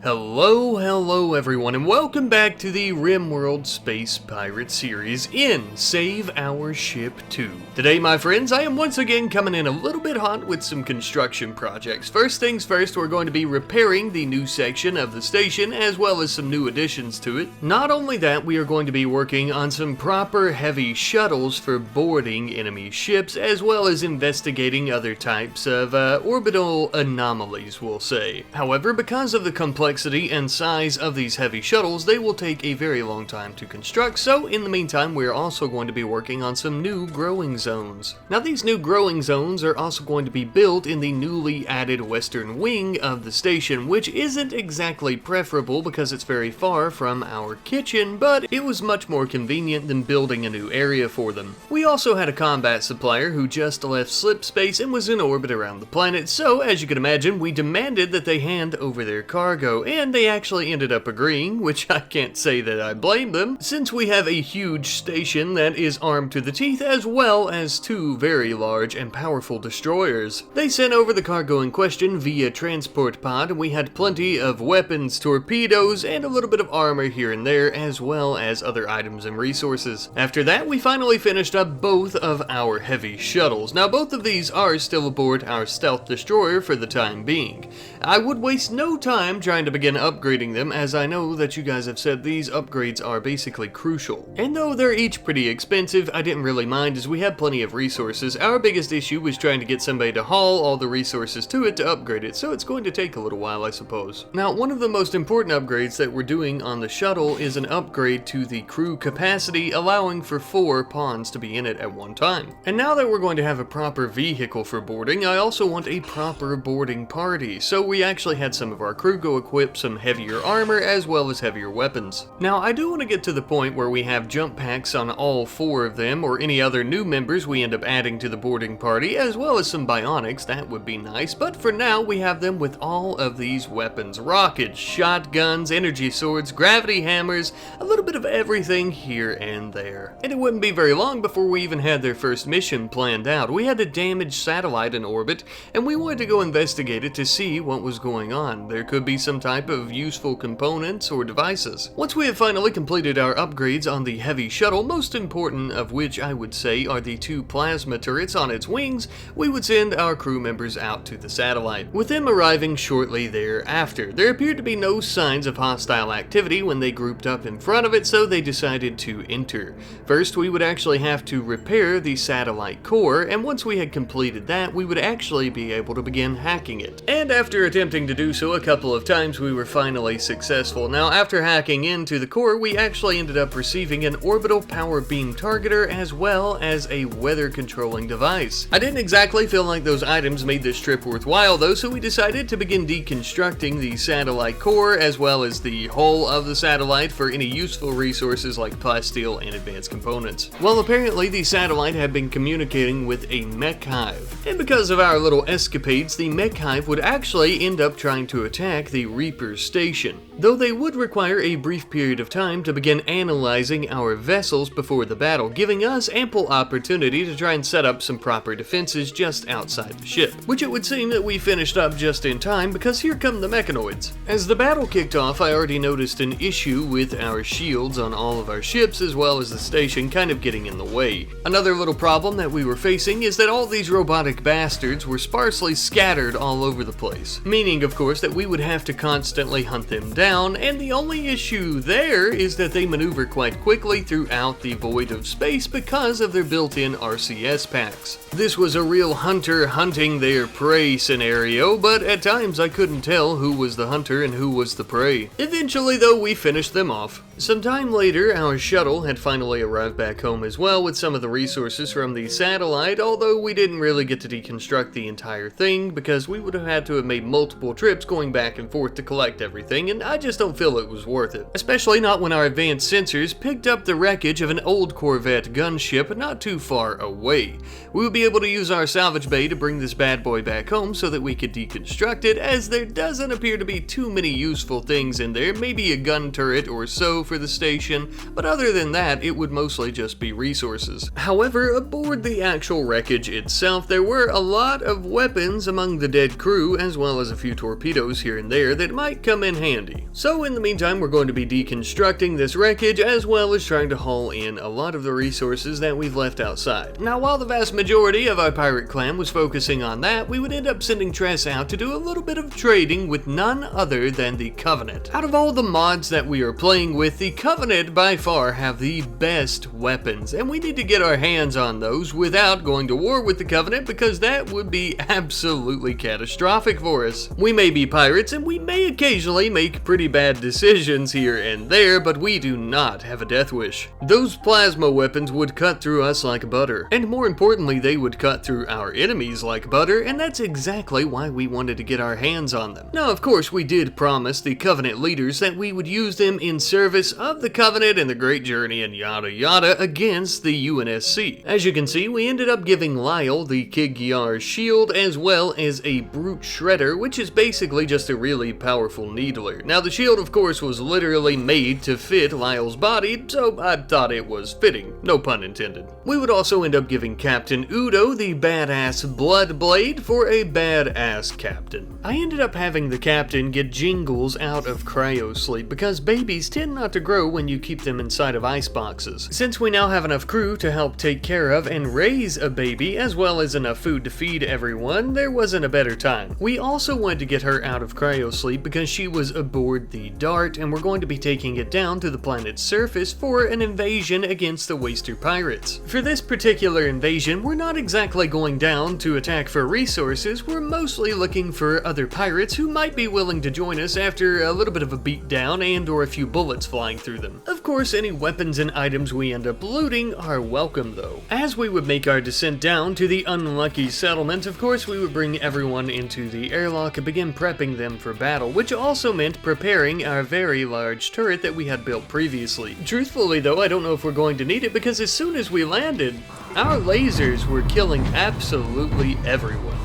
Hello everyone, and welcome back to the RimWorld Space Pirate series in Save Our Ship 2. Today, my friends, I am once again coming in a little bit hot with some construction projects. First things first, we're going to be repairing the new section of the station, as well as some new additions to it. Not only that, we are going to be working on some proper heavy shuttles for boarding enemy ships, as well as investigating other types of orbital anomalies, we'll say. However, because of the complexity and size of these heavy shuttles, they will take a very long time to construct, so in the meantime we're also going to be working on some new growing zones. Now these new growing zones are also going to be built in the newly added western wing of the station, which isn't exactly preferable because it's very far from our kitchen, but it was much more convenient than building a new area for them. We also had a combat supplier who just left slip space and was in orbit around the planet, so as you can imagine we demanded that they hand over their cargo, and they actually ended up agreeing, which I can't say that I blame them, since we have a huge station that is armed to the teeth as well as two very large and powerful destroyers. They sent over the cargo in question via transport pod, and we had plenty of weapons, torpedoes, and a little bit of armor here and there, as well as other items and resources. After that, we finally finished up both of our heavy shuttles. Now both of these are still aboard our stealth destroyer for the time being. I would waste no time trying to begin upgrading them, as I know that you guys have said these upgrades are basically crucial. And though they're each pretty expensive, I didn't really mind as we had plenty of resources. Our biggest issue was trying to get somebody to haul all the resources to it to upgrade it, so it's going to take a little while, I suppose. Now, one of the most important upgrades that we're doing on the shuttle is an upgrade to the crew capacity, allowing for 4 pawns to be in it at one time. And now that we're going to have a proper vehicle for boarding, I also want a proper boarding party, so we actually had some of our crew go equip some heavier armor as well as heavier weapons. Now I do want to get to the point where we have jump packs on all 4 of them, or any other new members we end up adding to the boarding party, as well as some bionics. That would be nice, but for now we have them with all of these weapons: rockets, shotguns, energy swords, gravity hammers, a little bit of everything here and there. And it wouldn't be very long before we even had their first mission planned out. We had a damaged satellite in orbit, and we wanted to go investigate it to see what was going on. There could be some type of useful components or devices. Once we have finally completed our upgrades on the heavy shuttle, most important of which I would say are the 2 plasma turrets on its wings, we would send our crew members out to the satellite, with them arriving shortly thereafter. There appeared to be no signs of hostile activity when they grouped up in front of it, so they decided to enter. First, we would actually have to repair the satellite core, and once we had completed that, we would actually be able to begin hacking it. And after attempting to do so a couple of times, we were finally successful. Now, after hacking into the core, we actually ended up receiving an orbital power beam targeter as well as a weather controlling device. I didn't exactly feel like those items made this trip worthwhile though, so we decided to begin deconstructing the satellite core as well as the hull of the satellite for any useful resources like plasteel and advanced components. Well, apparently the satellite had been communicating with a mech hive, and because of our little escapades, the mech hive would actually end up trying to attack the Reaper's station, though they would require a brief period of time to begin analyzing our vessels before the battle, giving us ample opportunity to try and set up some proper defenses just outside the ship, which it would seem that we finished up just in time because here come the Mechanoids. As the battle kicked off, I already noticed an issue with our shields on all of our ships as well as the station kind of getting in the way. Another little problem that we were facing is that all these robotic bastards were sparsely scattered all over the place, meaning of course that we would have to constantly hunt them down, and the only issue there is that they maneuver quite quickly throughout the void of space because of their built-in RCS packs. This was a real hunter hunting their prey scenario, but at times I couldn't tell who was the hunter and who was the prey. Eventually though, we finished them off. Some time later, our shuttle had finally arrived back home as well with some of the resources from the satellite, although we didn't really get to deconstruct the entire thing because we would have had to have made multiple trips going back and forth to collect everything, and I just don't feel it was worth it. Especially not when our advanced sensors picked up the wreckage of an old Corvette gunship not too far away. We would be able to use our salvage bay to bring this bad boy back home so that we could deconstruct it, as there doesn't appear to be too many useful things in there, maybe a gun turret or so for the station, but other than that, it would mostly just be resources. However, aboard the actual wreckage itself, there were a lot of weapons among the dead crew, as well as a few torpedoes here and there that might come in handy. So in the meantime, we're going to be deconstructing this wreckage, as well as trying to haul in a lot of the resources that we've left outside. Now, while the vast majority of our pirate clan was focusing on that, we would end up sending Tress out to do a little bit of trading with none other than the Covenant. Out of all the mods that we are playing with, the Covenant by far have the best weapons, and we need to get our hands on those without going to war with the Covenant, because that would be absolutely catastrophic for us. We may be pirates, and we may occasionally make pretty bad decisions here and there, but we do not have a death wish. Those plasma weapons would cut through us like butter, and more importantly, they would cut through our enemies like butter, and that's exactly why we wanted to get our hands on them. Now, of course, we did promise the Covenant leaders that we would use them in service of the Covenant and the Great Journey and yada yada against the UNSC. As you can see, we ended up giving Lyle the Kigyar shield as well as a brute shredder, which is basically just a really powerful needler. Now, the shield, of course, was literally made to fit Lyle's body, so I thought it was fitting, no pun intended. We would also end up giving Captain Udo the badass blood blade for a badass captain. I ended up having the captain get Jingles out of cryo sleep because babies tend not to grow when you keep them inside of ice boxes. Since we now have enough crew to help take care of and raise a baby, as well as enough food to feed everyone, there wasn't a better time. We also wanted to get her out of cryo sleep because she was aboard the Dart, and we're going to be taking it down to the planet's surface for an invasion against the Waster pirates. For this particular invasion, we're not exactly going down to attack for resources, we're mostly looking for other pirates who might be willing to join us after a little bit of a beatdown and or a few bullets flying through them. Of course, any weapons and items we end up looting are welcome though. As we would make our descent down to the unlucky settlement, of course we would bring everyone into the airlock and begin prepping them for battle, which also meant preparing our very large turret that we had built previously. Truthfully though, I don't know if we're going to need it because as soon as we landed, our lasers were killing absolutely everyone.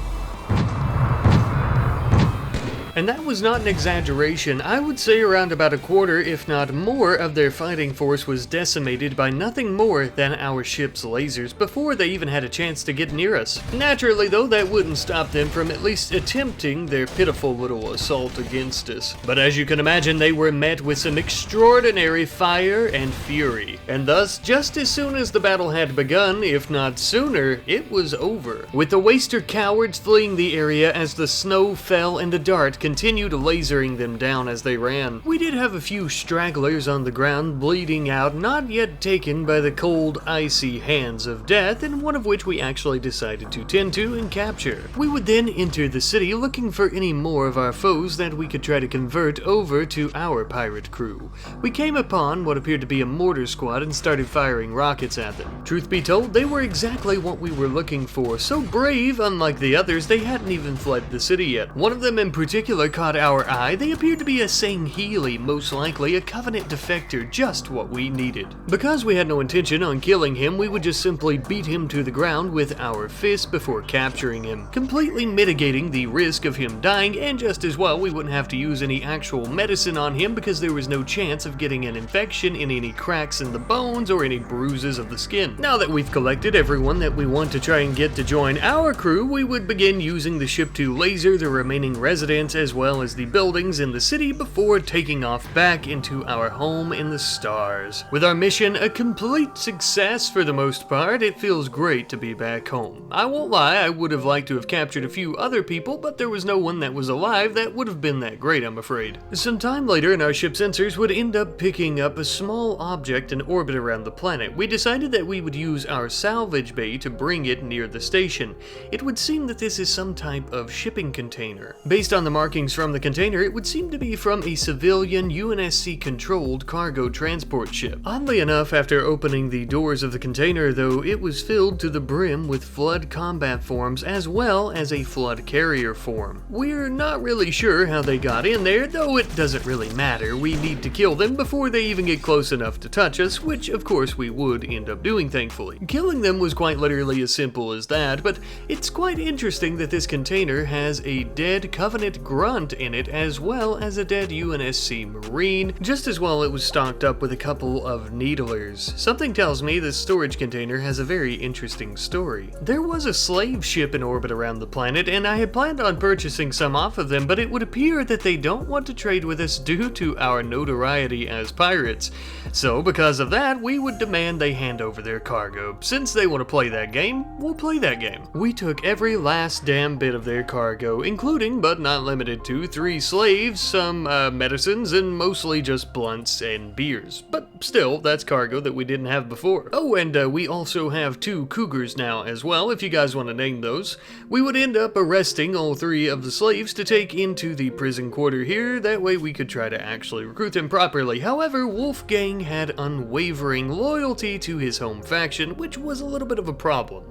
And that was not an exaggeration. I would say around about a quarter, if not more, of their fighting force was decimated by nothing more than our ship's lasers before they even had a chance to get near us. Naturally though, that wouldn't stop them from at least attempting their pitiful little assault against us. But as you can imagine, they were met with some extraordinary fire and fury. And thus, just as soon as the battle had begun, if not sooner, it was over. With the Waster cowards fleeing the area as the snow fell and the Dart continued lasering them down as they ran. We did have a few stragglers on the ground bleeding out, not yet taken by the cold, icy hands of death, and one of which we actually decided to tend to and capture. We would then enter the city looking for any more of our foes that we could try to convert over to our pirate crew. We came upon what appeared to be a mortar squad and started firing rockets at them. Truth be told, they were exactly what we were looking for. So brave, unlike the others, they hadn't even fled the city yet. One of them in particular caught our eye. They appeared to be a Sangheili, most likely a Covenant defector, just what we needed. Because we had no intention on killing him, we would just simply beat him to the ground with our fists before capturing him, completely mitigating the risk of him dying, and just as well, we wouldn't have to use any actual medicine on him because there was no chance of getting an infection in any cracks in the bones or any bruises of the skin. Now that we've collected everyone that we want to try and get to join our crew, we would begin using the ship to laser the remaining residents as well as the buildings in the city before taking off back into our home in the stars. With our mission a complete success for the most part, it feels great to be back home. I won't lie, I would have liked to have captured a few other people, but there was no one that was alive that would have been that great, I'm afraid. Some time later, and our ship sensors would end up picking up a small object in orbit around the planet. We decided that we would use our salvage bay to bring it near the station. It would seem that this is some type of shipping container. Based on the markings from the container, it would seem to be from a civilian UNSC-controlled cargo transport ship. Oddly enough, after opening the doors of the container, though, it was filled to the brim with flood combat forms as well as a flood carrier form. We're not really sure how they got in there, though it doesn't really matter. We need to kill them before they even get close enough to touch us, which of course we would end up doing, thankfully. Killing them was quite literally as simple as that, but it's quite interesting that this container has a dead Covenant growth Grunt in it, as well as a dead UNSC Marine. Just as well, it was stocked up with a couple of Needlers. Something tells me this storage container has a very interesting story. There was a slave ship in orbit around the planet, and I had planned on purchasing some off of them, but it would appear that they don't want to trade with us due to our notoriety as pirates. So because of that, we would demand they hand over their cargo. Since they want to play that game, we'll play that game. We took every last damn bit of their cargo, including but not limited to 3 slaves, some medicines, and mostly just blunts and beers. But still, that's cargo that we didn't have before. Oh, and we also have 2 cougars now as well, if you guys want to name those. We would end up arresting all 3 of the slaves to take into the prison quarter here. That way we could try to actually recruit them properly. However, Wolfgang had unwavering loyalty to his home faction, which was a little bit of a problem.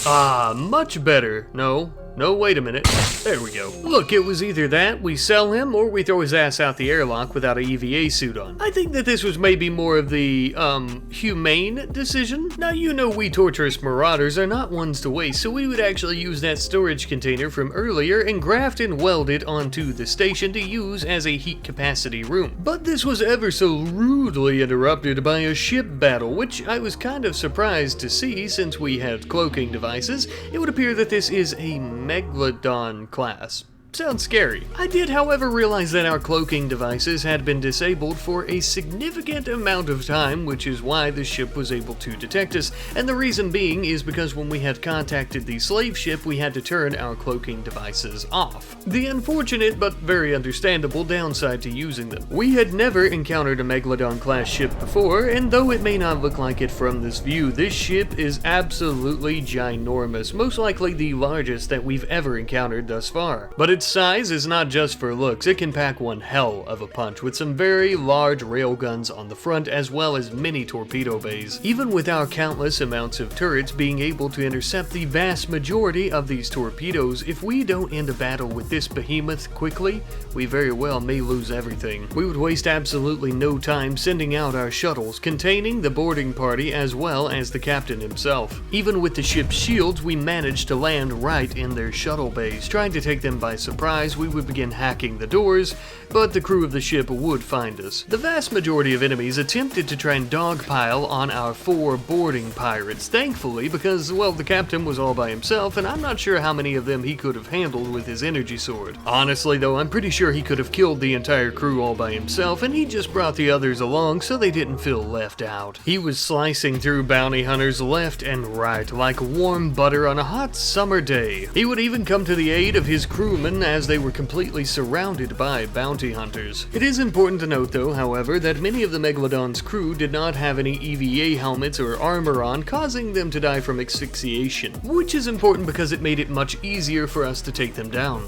Ah, much better. No, wait a minute. There we go. Look, it was either that, we sell him, or we throw his ass out the airlock without a EVA suit on. I think that this was maybe more of the, humane decision. Now, you know we torturous marauders are not ones to waste, so we would actually use that storage container from earlier and graft and weld it onto the station to use as a heat capacity room. But this was ever so rudely interrupted by a ship battle, which I was kind of surprised to see since we had cloaking devices. It would appear that this is a Megalodon class. Sounds scary. I did, however, realize that our cloaking devices had been disabled for a significant amount of time, which is why the ship was able to detect us, and the reason being is because when we had contacted the slave ship, we had to turn our cloaking devices off. The unfortunate but very understandable downside to using them. We had never encountered a Megalodon-class ship before, and though it may not look like it from this view, this ship is absolutely ginormous, most likely the largest that we've ever encountered thus far. But its size is not just for looks, it can pack one hell of a punch with some very large railguns on the front as well as many torpedo bays. Even with our countless amounts of turrets being able to intercept the vast majority of these torpedoes, if we don't end a battle with this behemoth quickly, we very well may lose everything. We would waste absolutely no time sending out our shuttles containing the boarding party as well as the captain himself. Even with the ship's shields, we managed to land right in their shuttle bays, trying to take them by surprise. We would begin hacking the doors, but the crew of the ship would find us. The vast majority of enemies attempted to try and dogpile on our 4 boarding pirates, thankfully, because, well, the captain was all by himself, and I'm not sure how many of them he could have handled with his energy sword. Honestly, though, I'm pretty sure he could have killed the entire crew all by himself, and he just brought the others along so they didn't feel left out. He was slicing through bounty hunters left and right, like warm butter on a hot summer day. He would even come to the aid of his crewmen as they were completely surrounded by bounty hunters. It is important to note, though, however, that many of the Megalodon's crew did not have any EVA helmets or armor on, causing them to die from asphyxiation, which is important because it made it much easier for us to take them down.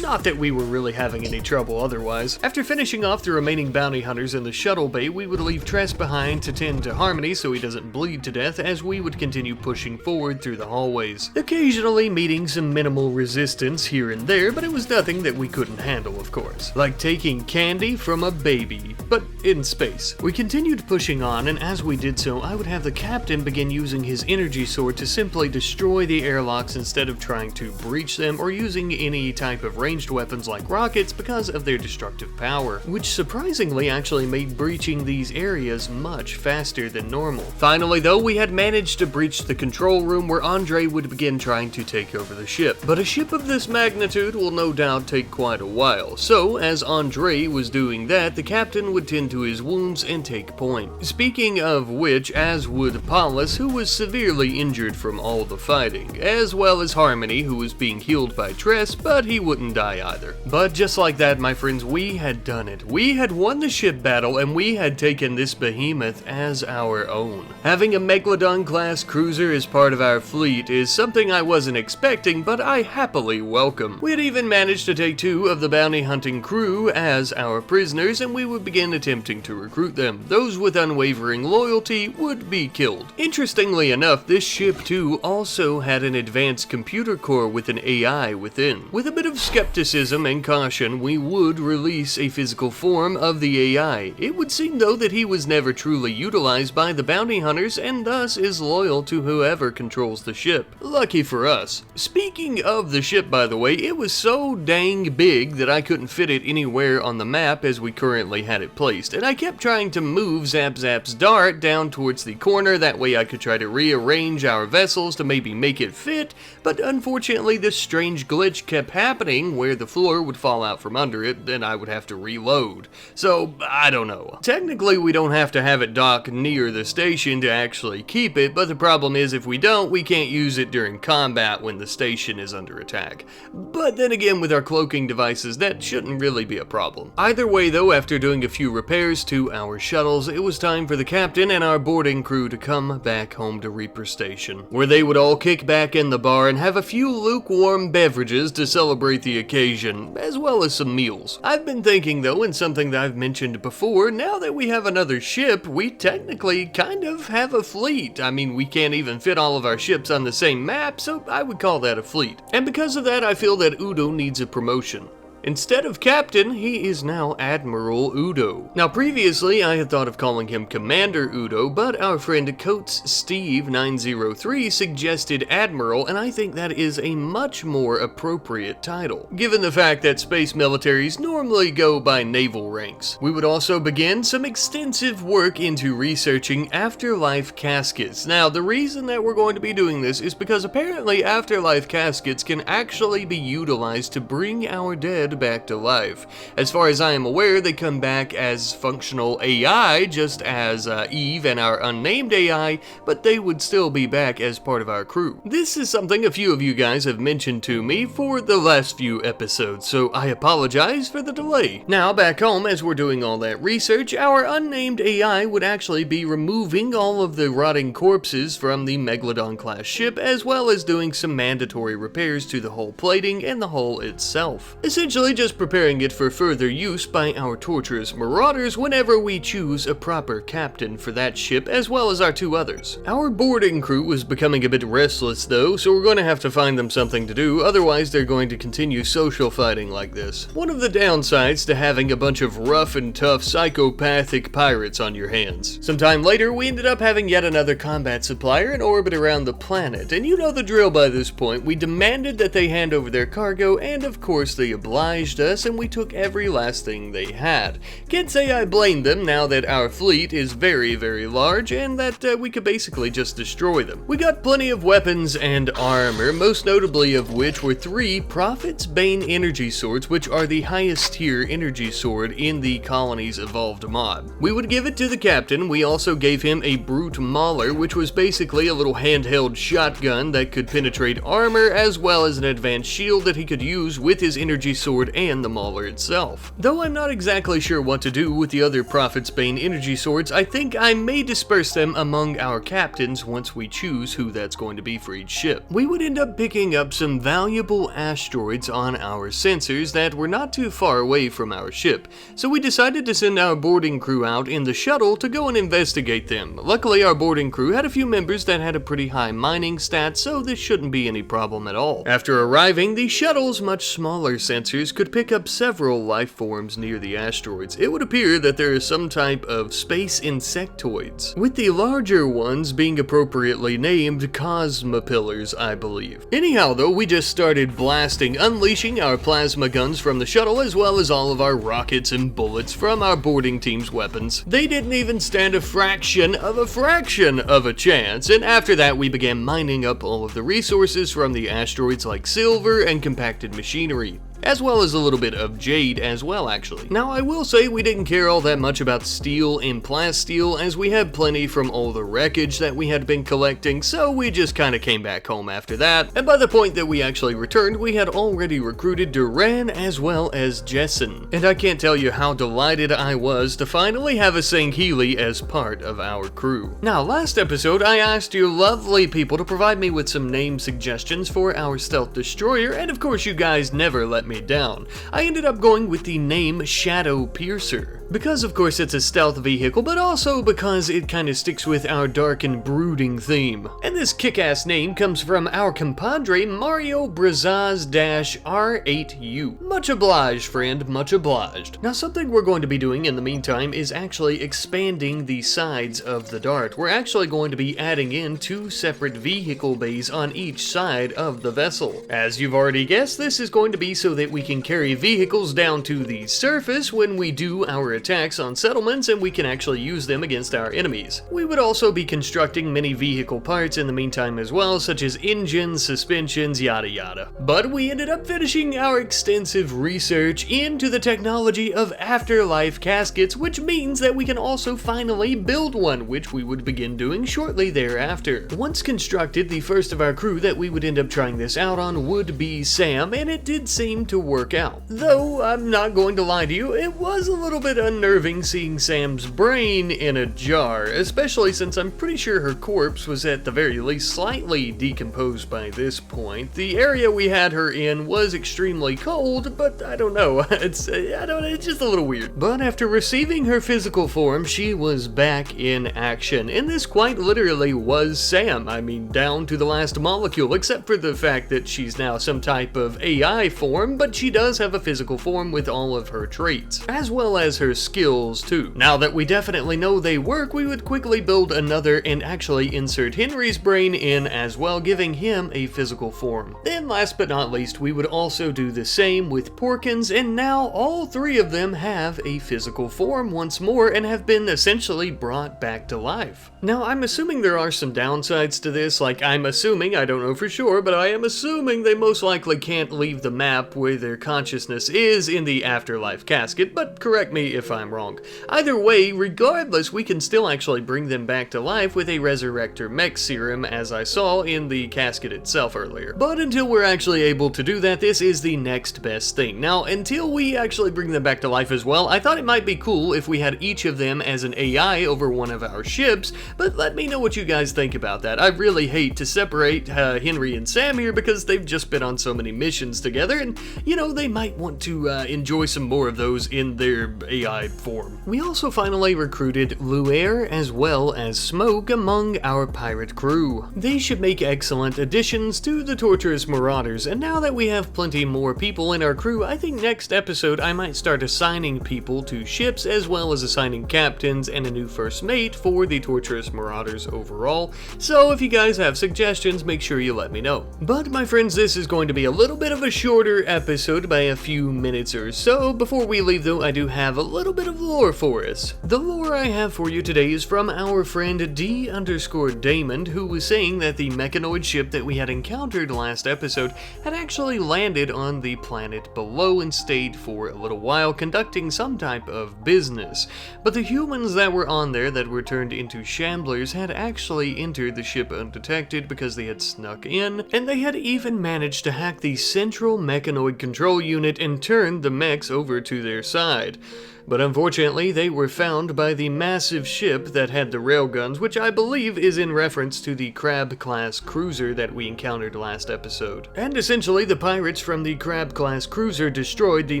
Not that we were really having any trouble otherwise. After finishing off the remaining bounty hunters in the shuttle bay, we would leave Tress behind to tend to Harmony so he doesn't bleed to death as we would continue pushing forward through the hallways. Occasionally meeting some minimal resistance here and there, but it was nothing that we couldn't handle, of course. Like taking candy from a baby, but in space. We continued pushing on, and as we did so, I would have the captain begin using his energy sword to simply destroy the airlocks instead of trying to breach them or using any type of ranged weapons like rockets because of their destructive power, which surprisingly actually made breaching these areas much faster than normal. Finally though, we had managed to breach the control room where Andre would begin trying to take over the ship. But a ship of this magnitude will no doubt take quite a while, so as Andre was doing that, the captain would tend to his wounds and take point. Speaking of which, as would Paulus, who was severely injured from all the fighting, as well as Harmony, who was being healed by Tress, but he wouldn't die either. But just like that, my friends, we had done it. We had won the ship battle, and we had taken this behemoth as our own. Having a Megalodon-class cruiser as part of our fleet is something I wasn't expecting, but I happily welcome. We had even managed to take 2 of the bounty hunting crew as our prisoners, and we would begin attempting attempting to recruit them. Those with unwavering loyalty would be killed. Interestingly enough, this ship too also had an advanced computer core with an AI within. With a bit of skepticism and caution, we would release a physical form of the AI. It would seem though that he was never truly utilized by the bounty hunters and thus is loyal to whoever controls the ship. Lucky for us. Speaking of the ship, by the way, it was so dang big that I couldn't fit it anywhere on the map as we currently had it placed, and I kept trying to move Zap Zap's dart down towards the corner, that way I could try to rearrange our vessels to maybe make it fit, but unfortunately this strange glitch kept happening where the floor would fall out from under it and I would have to reload. So, I don't know. Technically we don't have to have it dock near the station to actually keep it, but the problem is if we don't, we can't use it during combat when the station is under attack. But then again, with our cloaking devices, that shouldn't really be a problem. Either way though, after doing a few repairs to our shuttles, it was time for the captain and our boarding crew to come back home to Reaper Station, where they would all kick back in the bar and have a few lukewarm beverages to celebrate the occasion, as well as some meals. I've been thinking though, and something that I've mentioned before, now that we have another ship, we technically kind of have a fleet. I mean, we can't even fit all of our ships on the same map, so I would call that a fleet. And because of that, I feel that Udo needs a promotion. Instead of Captain, he is now Admiral Udo. Now previously, I had thought of calling him Commander Udo, but our friend Coates Steve 903 suggested Admiral, and I think that is a much more appropriate title, given the fact that space militaries normally go by naval ranks. We would also begin some extensive work into researching Afterlife caskets. Now, the reason that we're going to be doing this is because apparently Afterlife caskets can actually be utilized to bring our dead back to life. As far as I am aware, they come back as functional AI, just as Eve and our unnamed AI, but they would still be back as part of our crew. This is something a few of you guys have mentioned to me for the last few episodes, so I apologize for the delay. Now, back home, as we're doing all that research, our unnamed AI would actually be removing all of the rotting corpses from the Megalodon class ship, as well as doing some mandatory repairs to the hull plating and the hull itself. Essentially, just preparing it for further use by our torturous marauders whenever we choose a proper captain for that ship, as well as our two others. Our boarding crew was becoming a bit restless though, so we're going to have to find them something to do, otherwise they're going to continue social fighting like this. One of the downsides to having a bunch of rough and tough psychopathic pirates on your hands. Sometime later, we ended up having yet another combat supplier in orbit around the planet, and you know the drill by this point. We demanded that they hand over their cargo, and of course they obliged us, and we took every last thing they had. Can't say I blame them now that our fleet is very, very large and that we could basically just destroy them. We got plenty of weapons and armor, most notably of which were 3 Prophet's Bane energy swords, which are the highest tier energy sword in the colony's evolved mod. We would give it to the captain. We also gave him a Brute Mauler, which was basically a little handheld shotgun that could penetrate armor, as well as an advanced shield that he could use with his energy sword and the Mauler itself. Though I'm not exactly sure what to do with the other Prophet's Bane energy swords, I think I may disperse them among our captains once we choose who that's going to be for each ship. We would end up picking up some valuable asteroids on our sensors that were not too far away from our ship, so we decided to send our boarding crew out in the shuttle to go and investigate them. Luckily, our boarding crew had a few members that had a pretty high mining stat, so this shouldn't be any problem at all. After arriving, the shuttle's much smaller sensors could pick up several life forms near the asteroids. It would appear that there is some type of space insectoids, with the larger ones being appropriately named Cosmopillars, I believe. Anyhow though, we just started blasting, unleashing our plasma guns from the shuttle, as well as all of our rockets and bullets from our boarding team's weapons. They didn't even stand a fraction of a chance, and after that we began mining up all of the resources from the asteroids like silver and compacted machinery, as well as a little bit of jade as well, actually. Now, I will say we didn't care all that much about steel and plasteel, as we had plenty from all the wreckage that we had been collecting, so we just kind of came back home after that, and by the point that we actually returned, we had already recruited Duran as well as Jessen, and I can't tell you how delighted I was to finally have a Sangheili as part of our crew. Now, last episode, I asked you lovely people to provide me with some name suggestions for our stealth destroyer, and of course you guys never let me down. I ended up going with the name Shadow Piercer. Because of course it's a stealth vehicle, but also because it kind of sticks with our dark and brooding theme. And this kick-ass name comes from our compadre Mario Brazaz-R8U. Much obliged, friend, much obliged. Now something we're going to be doing in the meantime is actually expanding the sides of the Dart. We're actually going to be adding in 2 separate vehicle bays on each side of the vessel. As you've already guessed, this is going to be so that we can carry vehicles down to the surface when we do our attacks on settlements, and we can actually use them against our enemies. We would also be constructing many vehicle parts in the meantime as well, such as engines, suspensions, yada yada. But we ended up finishing our extensive research into the technology of Afterlife caskets, which means that we can also finally build one, which we would begin doing shortly thereafter. Once constructed, the first of our crew that we would end up trying this out on would be Sam, and it did seem to work out. Though, I'm not going to lie to you, it was a little bit unnerving seeing Sam's brain in a jar, especially since I'm pretty sure her corpse was at the very least slightly decomposed by this point. The area we had her in was extremely cold, but I don't know, it's just a little weird. But after receiving her physical form, she was back in action, and this quite literally was Sam. I mean, down to the last molecule, except for the fact that she's now some type of AI form, but she does have a physical form with all of her traits, as well as her skills too. Now that we definitely know they work, we would quickly build another and actually insert Henry's brain in as well, giving him a physical form. Then last but not least, we would also do the same with Porkins, and now all 3 of them have a physical form once more and have been essentially brought back to life. Now I'm assuming there are some downsides to this, like I don't know for sure, but I am assuming they most likely can't leave the map where their consciousness is in the Afterlife casket, but correct me if I'm wrong. Either way, regardless, we can still actually bring them back to life with a Resurrector mech serum, as I saw in the casket itself earlier. But until we're actually able to do that, this is the next best thing. Now, until we actually bring them back to life as well, I thought it might be cool if we had each of them as an AI over one of our ships, but let me know what you guys think about that. I really hate to separate Henry and Sam here because they've just been on so many missions together, and you know, they might want to enjoy some more of those in their AI form. We also finally recruited Luer as well as Smoke among our pirate crew. They should make excellent additions to the Torturous Marauders, and now that we have plenty more people in our crew, I think next episode I might start assigning people to ships as well as assigning captains and a new first mate for the Torturous Marauders overall. So if you guys have suggestions, make sure you let me know. But my friends, this is going to be a little bit of a shorter episode by a few minutes or so. Before we leave though, I do have a little bit of lore for us. The lore I have for you today is from our friend D_Damon, who was saying that the Mechanoid ship that we had encountered last episode had actually landed on the planet below and stayed for a little while conducting some type of business. But the humans that were on there that were turned into shamblers had actually entered the ship undetected because they had snuck in, and they had even managed to hack the central Mechanoid control unit and turn the mechs over to their side. But unfortunately, they were found by the massive ship that had the railguns, which I believe is in reference to the Crab-class cruiser that we encountered last episode. And essentially, the pirates from the Crab-class cruiser destroyed the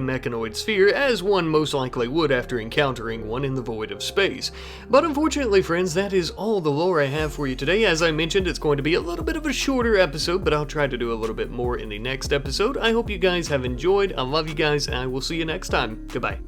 Mechanoid sphere, as one most likely would after encountering one in the void of space. But unfortunately, friends, that is all the lore I have for you today. As I mentioned, it's going to be a little bit of a shorter episode, but I'll try to do a little bit more in the next episode. I hope you guys have enjoyed. I love you guys, and I will see you next time. Goodbye.